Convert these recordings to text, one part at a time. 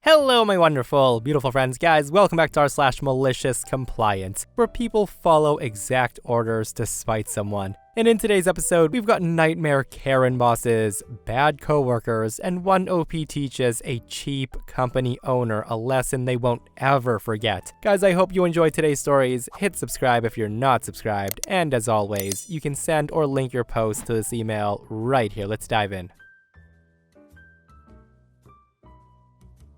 Hello, my wonderful, beautiful friends, guys. Welcome back to r/MaliciousCompliance, where people follow exact orders to spite someone. And in today's episode, we've got nightmare Karen bosses, bad coworkers, and one OP teaches a cheap company owner a lesson they won't ever forget. Guys, I hope you enjoyed today's stories. Hit subscribe if you're not subscribed, and as always, you can send or link your post to this email right here. Let's dive in.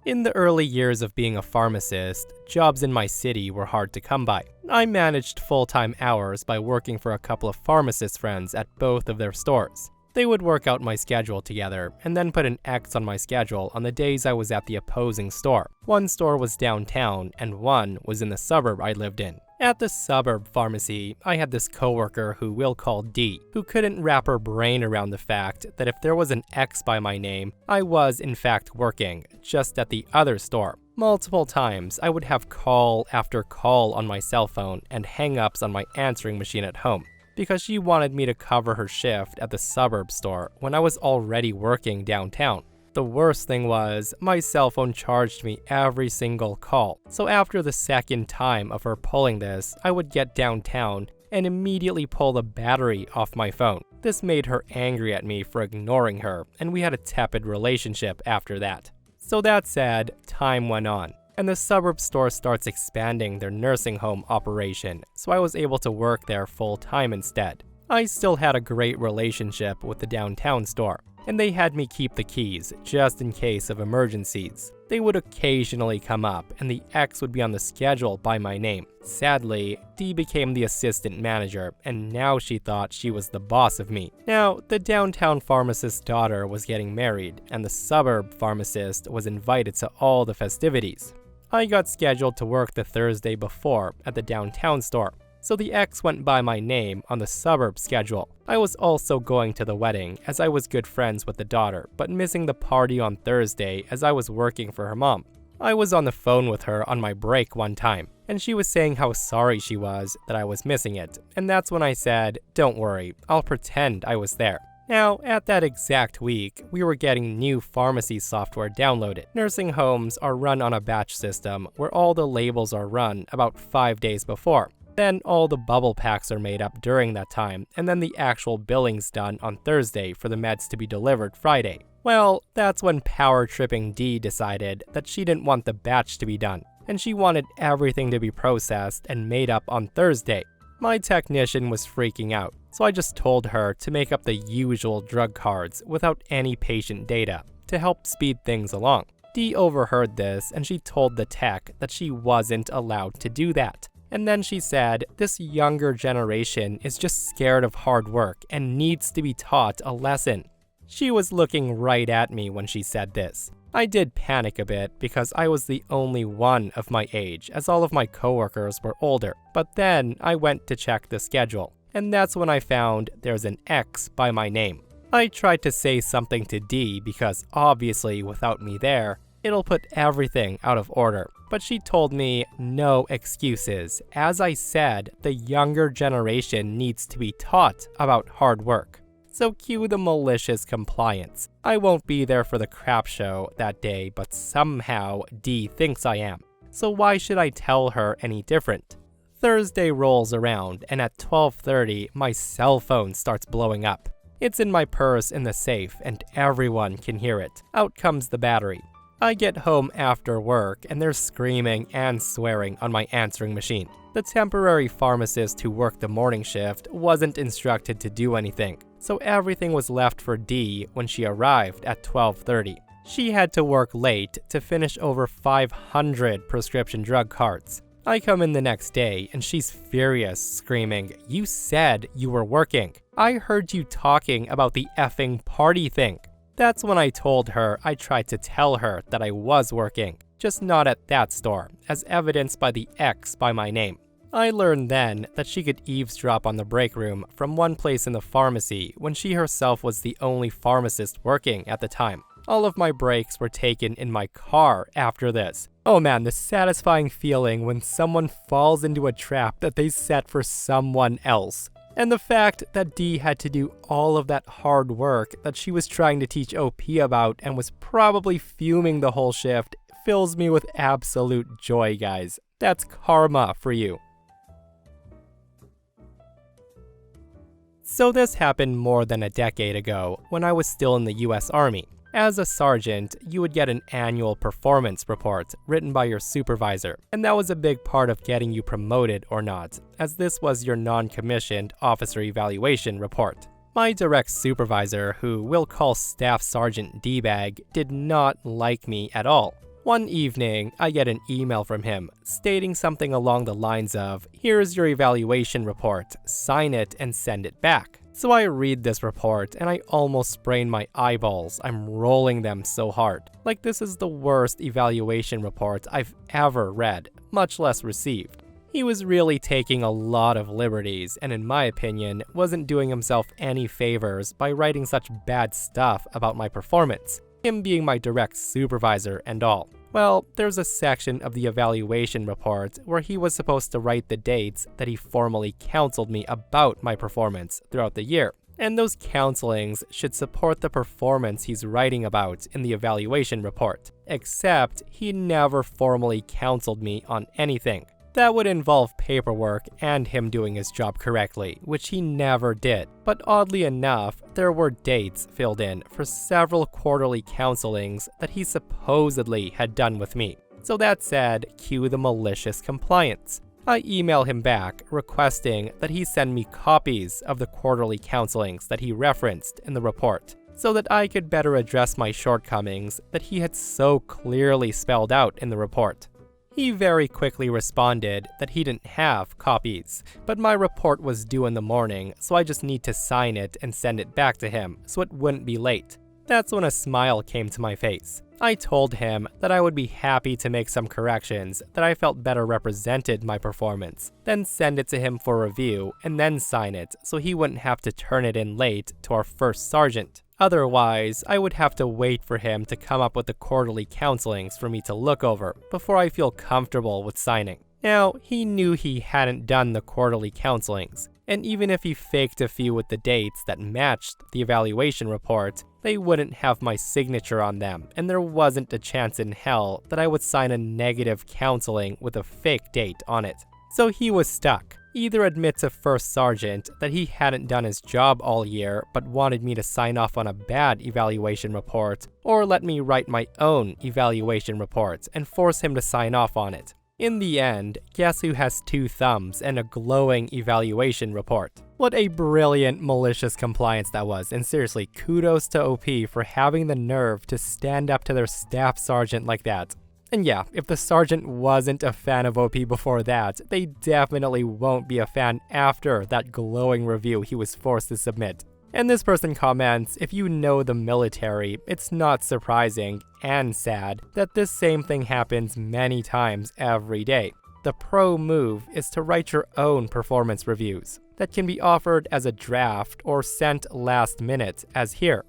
In the early years of being a pharmacist, jobs in my city were hard to come by. I managed full-time hours by working for a couple of pharmacist friends at both of their stores. They would work out my schedule together, and then put an X on my schedule on the days I was at the opposing store. One store was downtown, and one was in the suburb I lived in. At the suburb pharmacy, I had this coworker who we'll call D, who couldn't wrap her brain around the fact that if there was an X by my name, I was in fact working, just at the other store. Multiple times, I would have call after call on my cell phone and hang-ups on my answering machine at home, because she wanted me to cover her shift at the suburb store when I was already working downtown. The worst thing was, my cell phone charged me every single call, so after the second time of her pulling this, I would get downtown and immediately pull the battery off my phone. This made her angry at me for ignoring her, and we had a tepid relationship after that. So that said, time went on, and the suburb store starts expanding their nursing home operation, so I was able to work there full-time instead. I still had a great relationship with the downtown store, and they had me keep the keys just in case of emergencies. They would occasionally come up, and the X would be on the schedule by my name. Sadly, D became the assistant manager, and now she thought she was the boss of me. Now, the downtown pharmacist's daughter was getting married, and the suburb pharmacist was invited to all the festivities. I got scheduled to work the Thursday before at the downtown store, so the X went by my name on the suburb schedule. I was also going to the wedding as I was good friends with the daughter, but missing the party on Thursday as I was working for her mom. I was on the phone with her on my break one time, and she was saying how sorry she was that I was missing it, and that's when I said, "Don't worry, I'll pretend I was there." Now, at that exact week, we were getting new pharmacy software downloaded. Nursing homes are run on a batch system where all the labels are run about 5 days before. Then all the bubble packs are made up during that time, and then the actual billing's done on Thursday for the meds to be delivered Friday. Well, that's when power-tripping D decided that she didn't want the batch to be done, and she wanted everything to be processed and made up on Thursday. My technician was freaking out, so I just told her to make up the usual drug cards without any patient data to help speed things along. D overheard this, and she told the tech that she wasn't allowed to do that. And then she said, this younger generation is just scared of hard work and needs to be taught a lesson. She was looking right at me when she said this. I did panic a bit because I was the only one of my age, as all of my coworkers were older. But then I went to check the schedule, and that's when I found there's an X by my name. I tried to say something to D because obviously without me there, it'll put everything out of order. But she told me, no excuses. As I said, the younger generation needs to be taught about hard work. So cue the malicious compliance. I won't be there for the crap show that day, but somehow D thinks I am. So why should I tell her any different? Thursday rolls around, and at 12:30, my cell phone starts blowing up. It's in my purse in the safe, and everyone can hear it. Out comes the battery. I get home after work, and they're screaming and swearing on my answering machine. The temporary pharmacist who worked the morning shift wasn't instructed to do anything, so everything was left for D when she arrived at 12:30. She had to work late to finish over 500 prescription drug cards. I come in the next day, and she's furious, screaming, "You said you were working. I heard you talking about the effing party thing." That's when I told her I tried to tell her that I was working, just not at that store, as evidenced by the X by my name. I learned then that she could eavesdrop on the break room from one place in the pharmacy when she herself was the only pharmacist working at the time. All of my breaks were taken in my car after this. Oh man, the satisfying feeling when someone falls into a trap that they set for someone else. And the fact that D had to do all of that hard work that she was trying to teach OP about and was probably fuming the whole shift fills me with absolute joy, guys. That's karma for you. So this happened more than a decade ago, when I was still in the US Army. As a sergeant, you would get an annual performance report written by your supervisor, and that was a big part of getting you promoted or not, as this was your non-commissioned officer evaluation report. My direct supervisor, who we'll call Staff Sergeant D-Bag, did not like me at all. One evening, I get an email from him stating something along the lines of, "Here's your evaluation report, sign it and send it back." So I read this report and I almost sprain my eyeballs. I'm rolling them so hard. Like, this is the worst evaluation report I've ever read, much less received. He was really taking a lot of liberties and, in my opinion, wasn't doing himself any favors by writing such bad stuff about my performance, him being my direct supervisor and all. Well, there's a section of the evaluation report where he was supposed to write the dates that he formally counseled me about my performance throughout the year. And those counselings should support the performance he's writing about in the evaluation report. Except, he never formally counseled me on anything. That would involve paperwork and him doing his job correctly, which he never did. But oddly enough, there were dates filled in for several quarterly counselings that he supposedly had done with me. So that said, cue the malicious compliance. I email him back requesting that he send me copies of the quarterly counselings that he referenced in the report, so that I could better address my shortcomings that he had so clearly spelled out in the report. He very quickly responded that he didn't have copies, but my report was due in the morning, so I just need to sign it and send it back to him so it wouldn't be late. That's when a smile came to my face. I told him that I would be happy to make some corrections that I felt better represented my performance, then send it to him for review and then sign it so he wouldn't have to turn it in late to our first sergeant. Otherwise, I would have to wait for him to come up with the quarterly counselings for me to look over before I feel comfortable with signing. Now, he knew he hadn't done the quarterly counselings, and even if he faked a few with the dates that matched the evaluation report, they wouldn't have my signature on them, and there wasn't a chance in hell that I would sign a negative counseling with a fake date on it. So he was stuck. Either admit to First Sergeant that he hadn't done his job all year but wanted me to sign off on a bad evaluation report, or let me write my own evaluation report and force him to sign off on it. In the end, guess who has 2 thumbs and a glowing evaluation report? What a brilliant malicious compliance that was, and seriously, kudos to OP for having the nerve to stand up to their staff sergeant like that. And yeah, if the sergeant wasn't a fan of OP before that, they definitely won't be a fan after that glowing review he was forced to submit. And this person comments, if you know the military, it's not surprising and sad that this same thing happens many times every day. The pro move is to write your own performance reviews that can be offered as a draft or sent last minute, as here.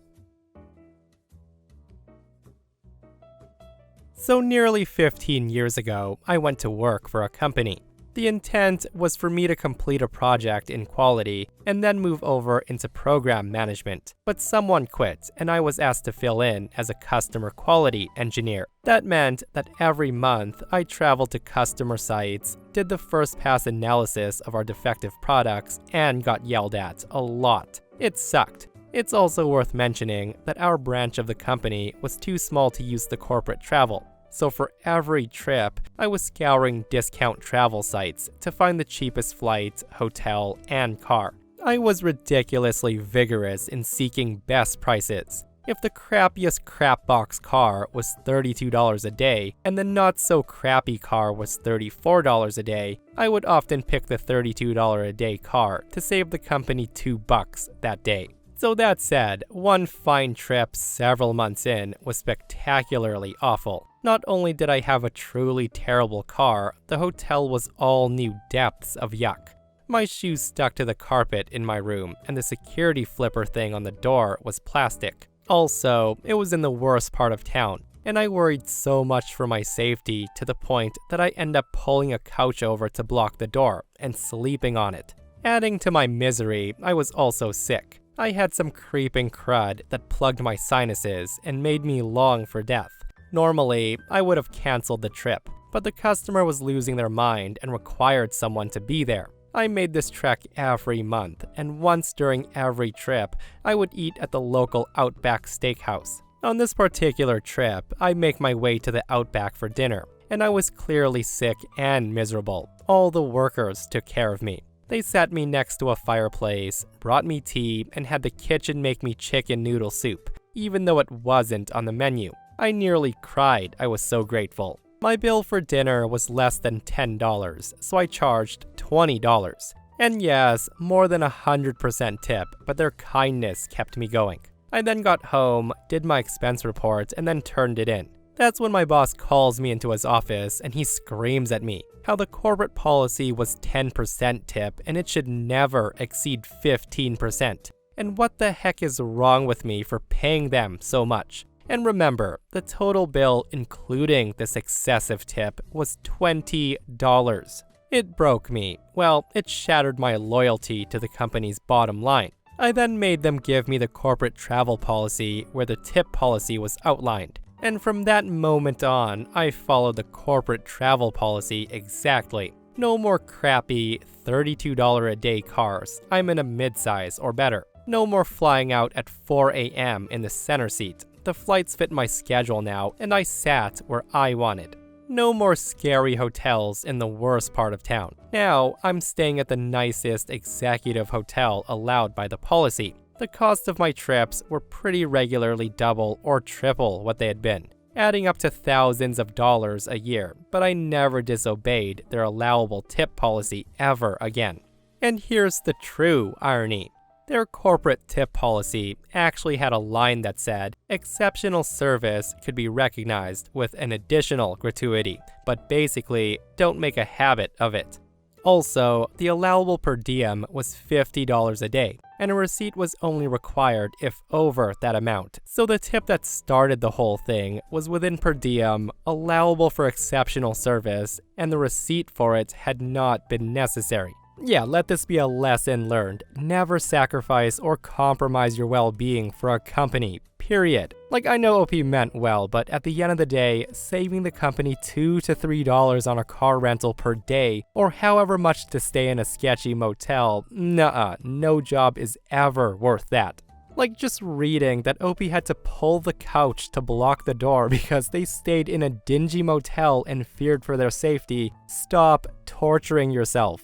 So nearly 15 years ago, I went to work for a company. The intent was for me to complete a project in quality and then move over into program management. But someone quit and I was asked to fill in as a customer quality engineer. That meant that every month I traveled to customer sites, did the first pass analysis of our defective products, and got yelled at a lot. It sucked. It's also worth mentioning that our branch of the company was too small to use the corporate travel. So for every trip, I was scouring discount travel sites to find the cheapest flight, hotel, and car. I was ridiculously vigorous in seeking best prices. If the crappiest crapbox car was $32 a day, and the not-so-crappy car was $34 a day, I would often pick the $32 a day car to save the company $2 that day. So that said, one fine trip several months in was spectacularly awful. Not only did I have a truly terrible car, the hotel was all new depths of yuck. My shoes stuck to the carpet in my room, and the security flipper thing on the door was plastic. Also, it was in the worst part of town, and I worried so much for my safety to the point that I ended up pulling a couch over to block the door and sleeping on it. Adding to my misery, I was also sick. I had some creeping crud that plugged my sinuses and made me long for death. Normally, I would have canceled the trip, but the customer was losing their mind and required someone to be there. I made this trek every month, and once during every trip, I would eat at the local Outback Steakhouse. On this particular trip, I make my way to the Outback for dinner, and I was clearly sick and miserable. All the workers took care of me. They sat me next to a fireplace, brought me tea, and had the kitchen make me chicken noodle soup, even though it wasn't on the menu. I nearly cried, I was so grateful. My bill for dinner was less than $10, so I charged $20. And yes, more than 100% tip, but their kindness kept me going. I then got home, did my expense report, and then turned it in. That's when my boss calls me into his office and he screams at me how the corporate policy was 10% tip and it should never exceed 15%. And what the heck is wrong with me for paying them so much? And remember, the total bill including this excessive tip was $20. It broke me. Well, it shattered my loyalty to the company's bottom line. I then made them give me the corporate travel policy where the tip policy was outlined. And from that moment on, I followed the corporate travel policy exactly. No more crappy $32 a day cars. I'm in a midsize or better. No more flying out at 4 a.m. in the center seat. The flights fit my schedule now, and I sat where I wanted. No more scary hotels in the worst part of town. Now, I'm staying at the nicest executive hotel allowed by the policy. The cost of my trips were pretty regularly double or triple what they had been, adding up to thousands of dollars a year, but I never disobeyed their allowable tip policy ever again. And here's the true irony. Their corporate tip policy actually had a line that said, exceptional service could be recognized with an additional gratuity, but basically, don't make a habit of it. Also, the allowable per diem was $50 a day, and a receipt was only required if over that amount. So the tip that started the whole thing was within per diem, allowable for exceptional service, and the receipt for it had not been necessary. Yeah, let this be a lesson learned. Never sacrifice or compromise your well-being for a company, period. Like, I know OP meant well, but at the end of the day, saving the company $2 to $3 on a car rental per day, or however much to stay in a sketchy motel, nuh-uh, no job is ever worth that. Like, just reading that OP had to pull the couch to block the door because they stayed in a dingy motel and feared for their safety. Stop torturing yourself.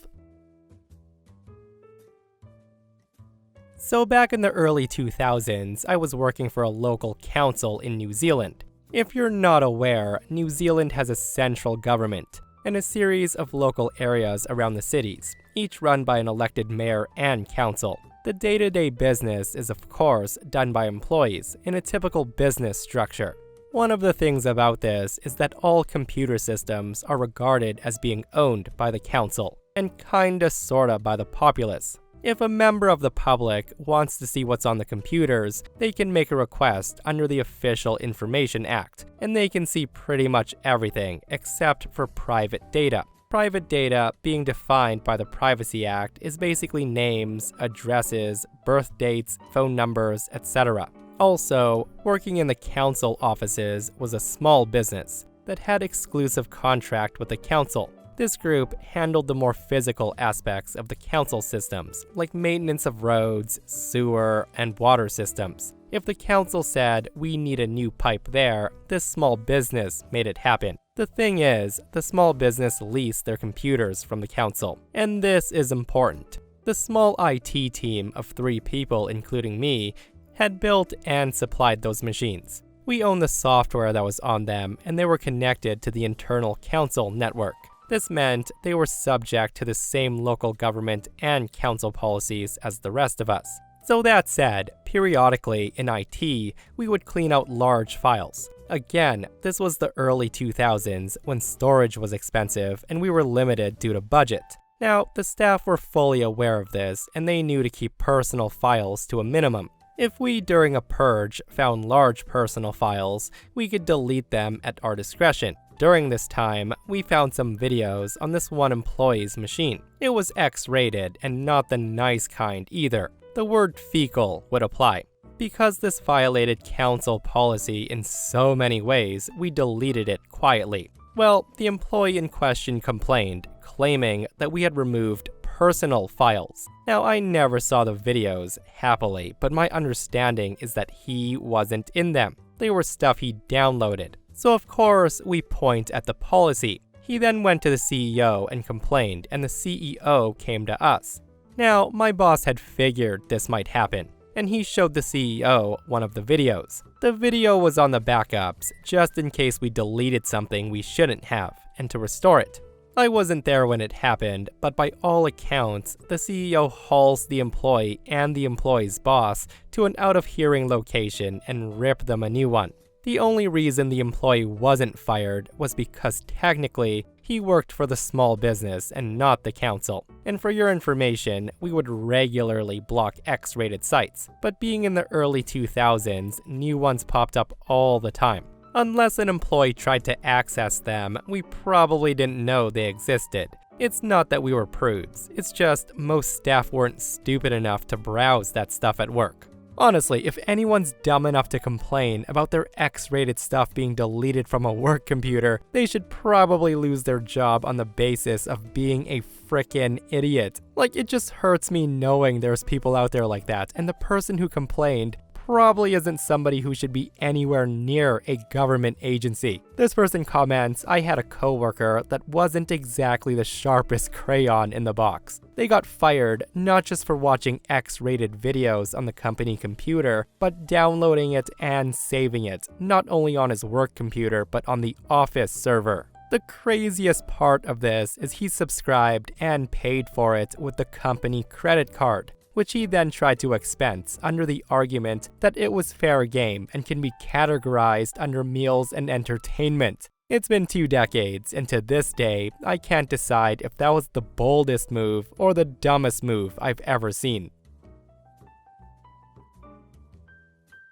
So back in the early 2000s, I was working for a local council in New Zealand. If you're not aware, New Zealand has a central government and a series of local areas around the cities, each run by an elected mayor and council. The day-to-day business is of course done by employees in a typical business structure. One of the things about this is that all computer systems are regarded as being owned by the council, and kinda sorta by the populace. If a member of the public wants to see what's on the computers, they can make a request under the Official Information Act, and they can see pretty much everything except for private data. Private data, being defined by the Privacy Act, is basically names, addresses, birth dates, phone numbers, etc. Also, working in the council offices was a small business that had exclusive contract with the council. This group handled the more physical aspects of the council systems, like maintenance of roads, sewer, and water systems. If the council said, we need a new pipe there, this small business made it happen. The thing is, the small business leased their computers from the council, and this is important. The small IT team of 3 people, including me, had built and supplied those machines. We owned the software that was on them, and they were connected to the internal council network. This meant they were subject to the same local government and council policies as the rest of us. So that said, periodically in IT, we would clean out large files. Again, this was the early 2000s when storage was expensive and we were limited due to budget. Now, the staff were fully aware of this and they knew to keep personal files to a minimum. If we, during a purge, found large personal files, we could delete them at our discretion. During this time, we found some videos on this one employee's machine. It was X-rated and not the nice kind either. The word fecal would apply. Because this violated council policy in so many ways, we deleted it quietly. Well, the employee in question complained, claiming that we had removed personal files. Now, I never saw the videos, happily, but my understanding is that he wasn't in them. They were stuff he downloaded. So of course, we point at the policy. He then went to the CEO and complained, and the CEO came to us. Now, my boss had figured this might happen, and he showed the CEO one of the videos. The video was on the backups, just in case we deleted something we shouldn't have, and to restore it. I wasn't there when it happened, but by all accounts, the CEO hauls the employee and the employee's boss to an out-of-hearing location and ripped them a new one. The only reason the employee wasn't fired was because technically, he worked for the small business and not the council. And for your information, we would regularly block X-rated sites, but being in the early 2000s, new ones popped up all the time. Unless an employee tried to access them, we probably didn't know they existed. It's not that we were prudes, it's just most staff weren't stupid enough to browse that stuff at work. Honestly, if anyone's dumb enough to complain about their X-rated stuff being deleted from a work computer, they should probably lose their job on the basis of being a frickin' idiot. Like, it just hurts me knowing there's people out there like that, and the person who complained probably isn't somebody who should be anywhere near a government agency. This person comments, I had a coworker that wasn't exactly the sharpest crayon in the box. They got fired not just for watching X-rated videos on the company computer, but downloading it and saving it, not only on his work computer, but on the office server. The craziest part of this is he subscribed and paid for it with the company credit card, which he then tried to expense under the argument that it was fair game and can be categorized under meals and entertainment. It's been 2 decades, and to this day, I can't decide if that was the boldest move or the dumbest move I've ever seen.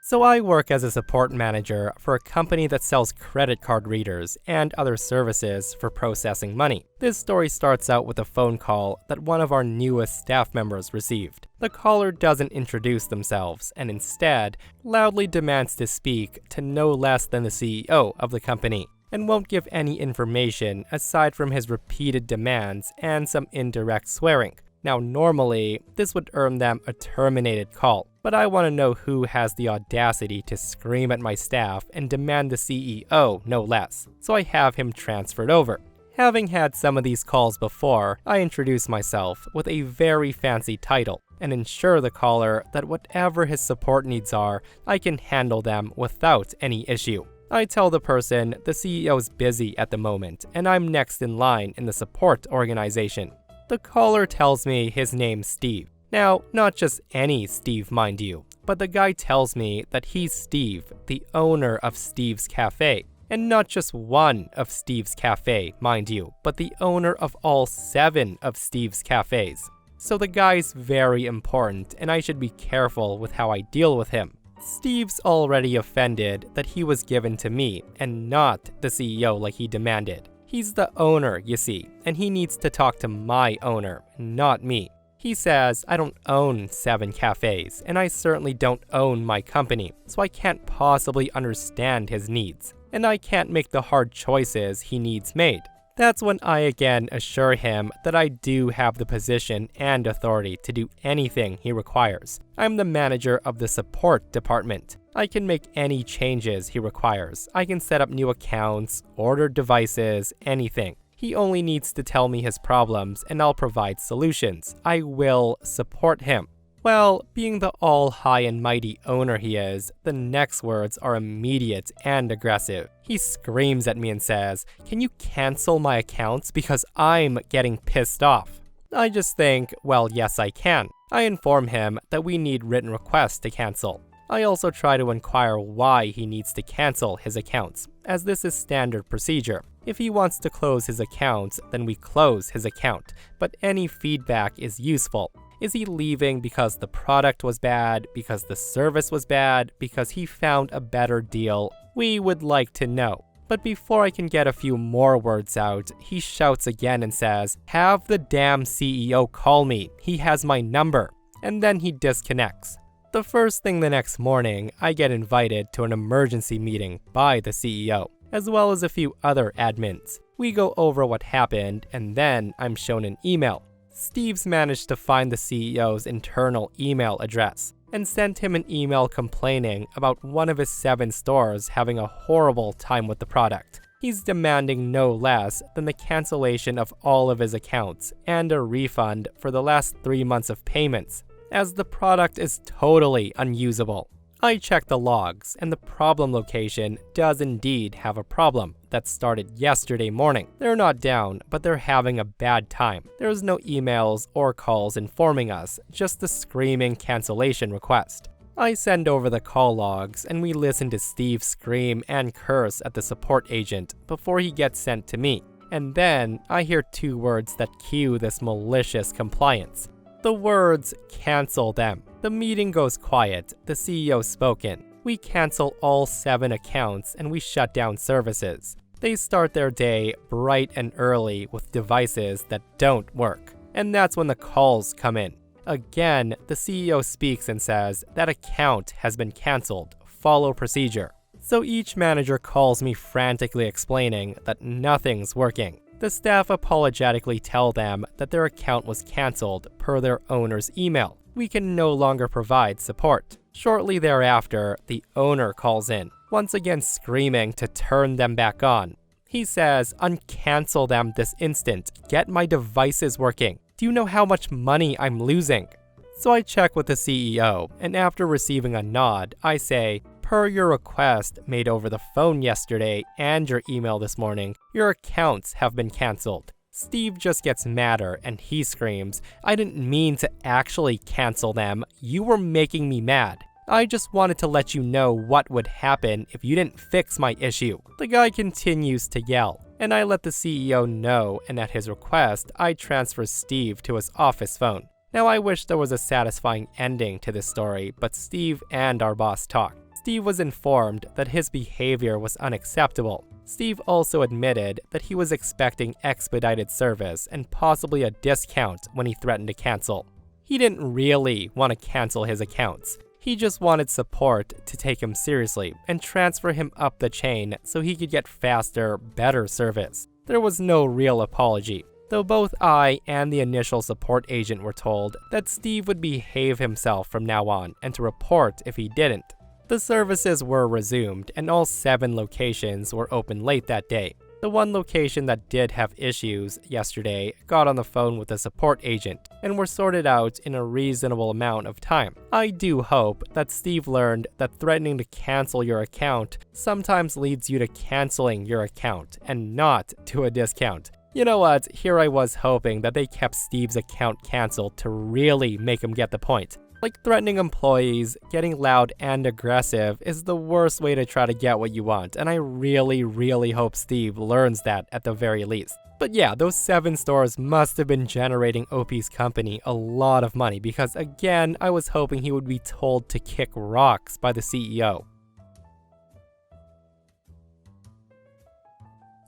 So I work as a support manager for a company that sells credit card readers and other services for processing money. This story starts out with a phone call that one of our newest staff members received. The caller doesn't introduce themselves and instead loudly demands to speak to no less than the CEO of the company, and won't give any information aside from his repeated demands and some indirect swearing. Now, normally, this would earn them a terminated call, but I want to know who has the audacity to scream at my staff and demand the CEO no less, so I have him transferred over. Having had some of these calls before, I introduce myself with a very fancy title and ensure the caller that whatever his support needs are, I can handle them without any issue. I tell the person the CEO's busy at the moment and I'm next in line in the support organization. The caller tells me his name's Steve. Now, not just any Steve, mind you, but the guy tells me that he's Steve, the owner of Steve's Cafe. And not just one of Steve's Cafe, mind you, but the owner of all 7 of Steve's Cafes. So the guy's very important, and I should be careful with how I deal with him. Steve's already offended that he was given to me, and not the CEO like he demanded. He's the owner, you see, and he needs to talk to my owner, not me. He says I don't own 7 cafes, and I certainly don't own my company, so I can't possibly understand his needs, and I can't make the hard choices he needs made. That's when I again assure him that I do have the position and authority to do anything he requires. I'm the manager of the support department. I can make any changes he requires. I can set up new accounts, order devices, anything. He only needs to tell me his problems and I'll provide solutions. I will support him. Well, being the all high and mighty owner he is, the next words are immediate and aggressive. He screams at me and says, "Can you cancel my accounts because I'm getting pissed off?" I just think, well, yes I can. I inform him that we need written requests to cancel. I also try to inquire why he needs to cancel his accounts, as this is standard procedure. If he wants to close his accounts, then we close his account, but any feedback is useful. Is he leaving because the product was bad, because the service was bad, because he found a better deal? We would like to know. But before I can get a few more words out, he shouts again and says, "Have the damn CEO call me, he has my number," and then he disconnects. The first thing the next morning, I get invited to an emergency meeting by the CEO, as well as a few other admins. We go over what happened, and then I'm shown an email. Steve's managed to find the CEO's internal email address and sent him an email complaining about one of his 7 stores having a horrible time with the product. He's demanding no less than the cancellation of all of his accounts and a refund for the last 3 months of payments, as the product is totally unusable. I checked the logs, and the problem location does indeed have a problem that started yesterday morning. They're not down, but they're having a bad time. There's no emails or calls informing us, just the screaming cancellation request. I send over the call logs, and we listen to Steve scream and curse at the support agent before he gets sent to me. And then I hear 2 words that cue this malicious compliance. The words, "cancel them." The meeting goes quiet, the CEO spoken. We cancel all 7 accounts and we shut down services. They start their day bright and early with devices that don't work. And that's when the calls come in. Again, the CEO speaks and says that account has been canceled. Follow procedure. So each manager calls me frantically explaining that nothing's working. The staff apologetically tell them that their account was canceled per their owner's email. We can no longer provide support. Shortly thereafter, the owner calls in, once again screaming to turn them back on. He says, "Uncancel them this instant. Get my devices working. Do you know how much money I'm losing?" So I check with the CEO, and after receiving a nod, I say, "Per your request made over the phone yesterday and your email this morning, your accounts have been canceled." Steve just gets madder and he screams, "I didn't mean to actually cancel them. You were making me mad. I just wanted to let you know what would happen if you didn't fix my issue." The guy continues to yell, and I let the CEO know, and at his request, I transfer Steve to his office phone. Now I wish there was a satisfying ending to this story, but Steve and our boss talked. Steve was informed that his behavior was unacceptable. Steve also admitted that he was expecting expedited service and possibly a discount when he threatened to cancel. He didn't really want to cancel his accounts. He just wanted support to take him seriously and transfer him up the chain so he could get faster, better service. There was no real apology, though both I and the initial support agent were told that Steve would behave himself from now on and to report if he didn't. The services were resumed, and all 7 locations were open late that day. The one location that did have issues yesterday got on the phone with the support agent and were sorted out in a reasonable amount of time. I do hope that Steve learned that threatening to cancel your account sometimes leads you to canceling your account and not to a discount. You know what? Here I was hoping that they kept Steve's account canceled to really make him get the point. Like, threatening employees, getting loud and aggressive is the worst way to try to get what you want, and I really hope Steve learns that at the very least. But yeah, those 7 stores must have been generating OP's company a lot of money because, again, I was hoping he would be told to kick rocks by the CEO.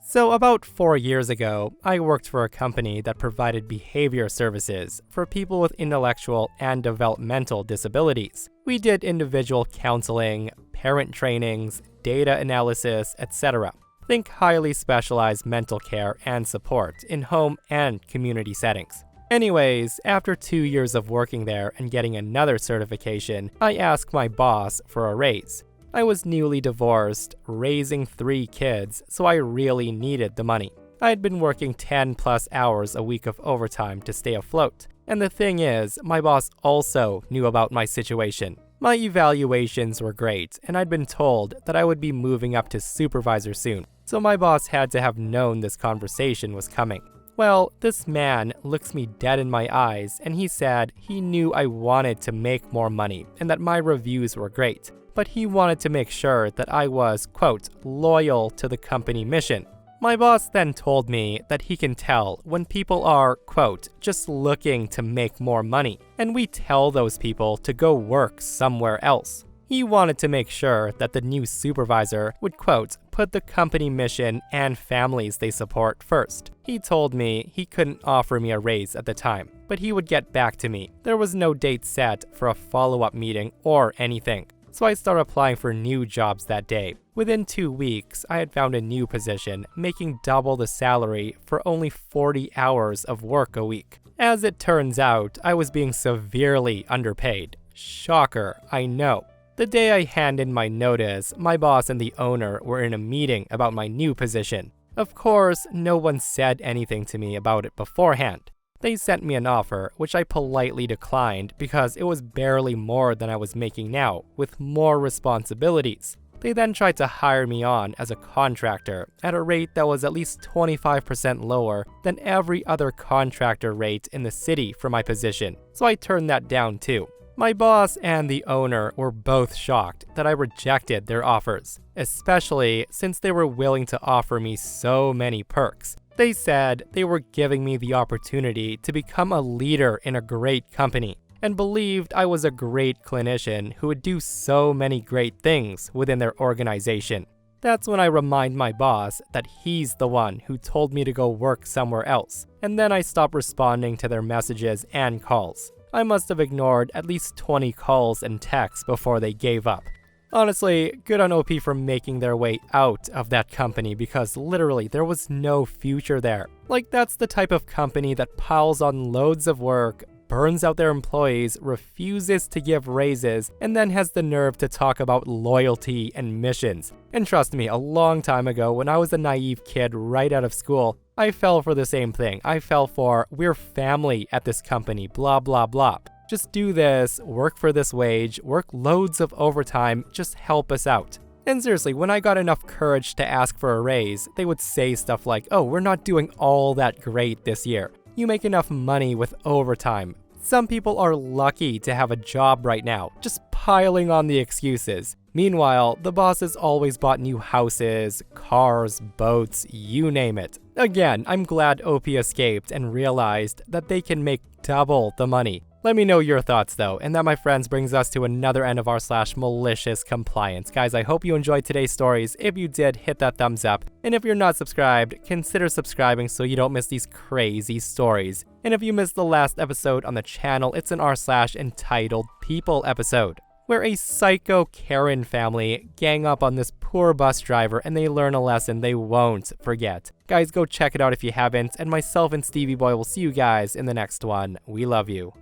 So about 4 years ago, I worked for a company that provided behavior services for people with intellectual and developmental disabilities. We did individual counseling, parent trainings, data analysis, etc. Think highly specialized mental care and support in home and community settings. Anyways, after 2 years of working there and getting another certification, I asked my boss for a raise. I was newly divorced, raising 3 kids, so I really needed the money. I had been working 10+ hours a week of overtime to stay afloat. And the thing is, my boss also knew about my situation. My evaluations were great, and I'd been told that I would be moving up to supervisor soon, so my boss had to have known this conversation was coming. Well, this man looks me dead in my eyes, and he said he knew I wanted to make more money and that my reviews were great, but he wanted to make sure that I was, quote, loyal to the company mission. My boss then told me that he can tell when people are, quote, just looking to make more money, and we tell those people to go work somewhere else. He He wanted to make sure that the new supervisor would, quote, put the company mission and families they support first. He told me he couldn't offer me a raise at the time, but he would get back to me. There was no date set for a follow-up meeting or anything. So I started applying for new jobs that day. Within 2 weeks, I had found a new position, making double the salary for only 40 hours of work a week. As it turns out, I was being severely underpaid. Shocker, I know. The day I handed in my notice, my boss and the owner were in a meeting about my new position. Of course, no one said anything to me about it beforehand. They sent me an offer, which I politely declined because it was barely more than I was making now, with more responsibilities. They then tried to hire me on as a contractor at a rate that was at least 25% lower than every other contractor rate in the city for my position, so I turned that down too. My boss and the owner were both shocked that I rejected their offers, especially since they were willing to offer me so many perks. They said they were giving me the opportunity to become a leader in a great company and believed I was a great clinician who would do so many great things within their organization. That's when I remind my boss that he's the one who told me to go work somewhere else, and then I stopped responding to their messages and calls. I must have ignored at least 20 calls and texts before they gave up. Honestly, good on OP for making their way out of that company because literally there was no future there. Like, that's the type of company that piles on loads of work, burns out their employees, refuses to give raises, and then has the nerve to talk about loyalty and missions. And trust me, a long time ago when I was a naive kid right out of school, I fell for the same thing. I fell for, we're family at this company, blah blah blah. Just do this, work for this wage, work loads of overtime, just help us out. And seriously, when I got enough courage to ask for a raise, they would say stuff like, oh, we're not doing all that great this year. You make enough money with overtime. Some people are lucky to have a job right now, just piling on the excuses. Meanwhile, the bosses always bought new houses, cars, boats, you name it. Again, I'm glad OP escaped and realized that they can make double the money. Let me know your thoughts though, and that, my friends, brings us to another end of r/MaliciousCompliance. Guys, I hope you enjoyed today's stories. If you did, hit that thumbs up. And if you're not subscribed, consider subscribing so you don't miss these crazy stories. And if you missed the last episode on the channel, it's an r/entitled People episode, where a psycho Karen family gang up on this poor bus driver and they learn a lesson they won't forget. Guys, go check it out if you haven't, and myself and Stevie Boy will see you guys in the next one. We love you.